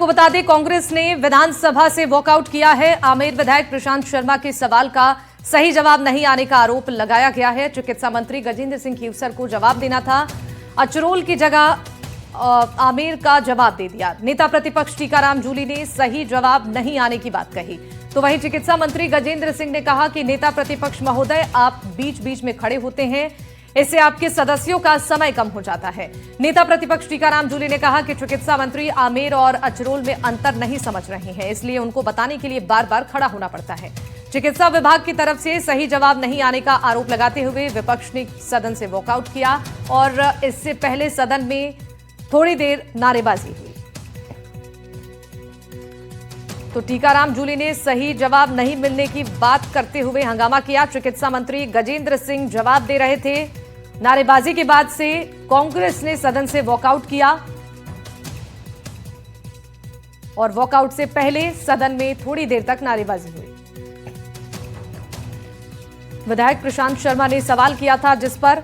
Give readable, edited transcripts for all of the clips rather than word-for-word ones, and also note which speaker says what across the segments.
Speaker 1: को बता दें, कांग्रेस ने विधानसभा से वॉकआउट किया है। आमेर विधायक प्रशांत शर्मा के सवाल का सही जवाब नहीं आने का आरोप लगाया गया है। चिकित्सा मंत्री गजेंद्र सिंह खीवसर को जवाब देना था, अचरोल की जगह आमेर का जवाब दे दिया। नेता प्रतिपक्ष टीकाराम जूली ने सही जवाब नहीं आने की बात कही, तो वहीं चिकित्सा मंत्री गजेंद्र सिंह ने कहा कि नेता प्रतिपक्ष महोदय, आप बीच बीच में खड़े होते हैं, इससे आपके सदस्यों का समय कम हो जाता है। नेता प्रतिपक्ष टीकाराम जूली ने कहा कि चिकित्सा मंत्री आमेर और अचरोल में अंतर नहीं समझ रहे हैं, इसलिए उनको बताने के लिए बार बार खड़ा होना पड़ता है। चिकित्सा विभाग की तरफ से सही जवाब नहीं आने का आरोप लगाते हुए विपक्ष ने सदन से वॉकआउट किया और इससे पहले सदन में थोड़ी देर नारेबाजी हुई। तो टीकाराम जूली ने सही जवाब नहीं मिलने की बात करते हुए हंगामा किया। चिकित्सा मंत्री गजेंद्र सिंह जवाब दे रहे थे। नारेबाजी के बाद से कांग्रेस ने सदन से वॉकआउट किया और वॉकआउट से पहले सदन में थोड़ी देर तक नारेबाजी हुई। विधायक प्रशांत शर्मा ने सवाल किया था, जिस पर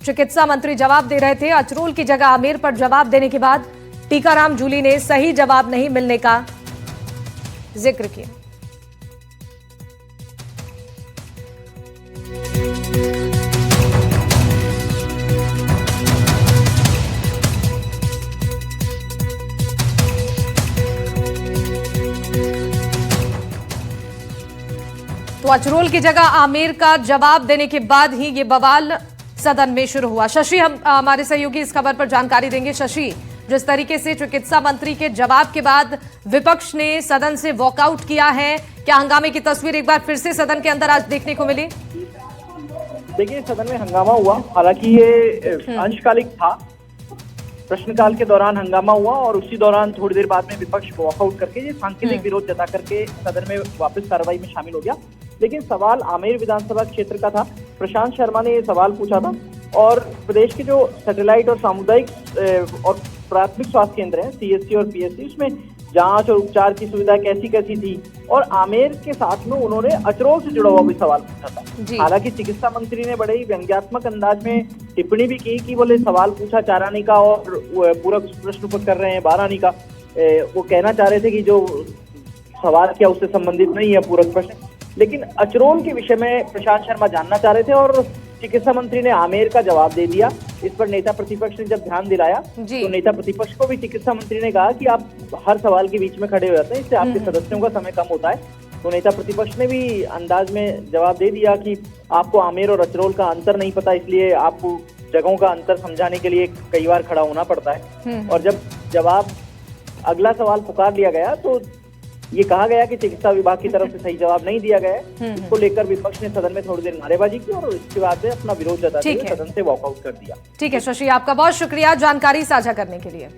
Speaker 1: चिकित्सा मंत्री जवाब दे रहे थे। अचरोल की जगह आमेर पर जवाब देने के बाद टीकाराम जूली ने सही जवाब नहीं मिलने का जिक्र किया। तो अचरोल की जगह आमेर का जवाब देने के बाद ही ये बवाल सदन में शुरू हुआ। शशि, हम हमारे सहयोगी इस खबर पर जानकारी देंगे। शशि, जिस तरीके से चिकित्सा मंत्री के जवाब के बाद विपक्ष ने सदन से वॉकआउट किया है, क्या हंगामे की तस्वीर एक बार फिर से सदन के अंदर आज देखने को मिली?
Speaker 2: देखिए, सदन में हंगामा हुआ, हालांकि ये अंशकालिक था। प्रश्नकाल के दौरान हंगामा हुआ और उसी दौरान थोड़ी देर बाद में विपक्ष वॉकआउट करके ये सांकेतिक विरोध जता करके सदन में वापस कार्रवाई में शामिल हो गया। लेकिन सवाल आमेर विधानसभा क्षेत्र का था। प्रशांत शर्मा ने ये सवाल पूछा था और प्रदेश के जो सैटेलाइट और सामुदायिक और प्राथमिक स्वास्थ्य केंद्र हैं, सीएससी और पीएससी, उसमें जांच और उपचार की सुविधा कैसी कैसी थी, और आमेर के साथ में उन्होंने अचरोल से जुड़ा हुआ भी सवाल पूछा था। हालांकि चिकित्सा मंत्री ने बड़े ही व्यंग्यात्मक अंदाज में टिप्पणी भी की कि बोले सवाल पूछा 4 आने का और पूरा प्रश्न उत्तर कर रहे हैं 12 आने का। वो कहना चाह रहे थे कि जो सवाल किया उससे संबंधित नहीं है पूरक प्रश्न। लेकिन अचरोल के विषय में प्रशांत शर्मा जानना चाह रहे थे और चिकित्सा मंत्री ने आमेर का जवाब दे दिया। इस पर नेता प्रतिपक्ष ने जब ध्यान दिलाया तो नेता प्रतिपक्ष को भी चिकित्सा मंत्री ने कहा कि आप हर सवाल के बीच में खड़े हो जाते हैं, इससे आपके सदस्यों का समय कम होता है। तो नेता प्रतिपक्ष ने भी अंदाज में जवाब दे दिया कि आपको आमेर और अचरोल का अंतर नहीं पता, इसलिए आपको जगहों का अंतर समझाने के लिए कई बार खड़ा होना पड़ता है। और जब जवाब अगला सवाल पुकार लिया गया तो ये कहा गया कि चिकित्सा विभाग की तरफ से सही जवाब नहीं दिया गया है। इसको लेकर विपक्ष ने सदन में थोड़ी देर नारेबाजी की और इसके बाद में अपना विरोध जताते हुए सदन से वॉकआउट कर दिया।
Speaker 1: ठीक है शशि, आपका बहुत शुक्रिया जानकारी साझा करने के लिए।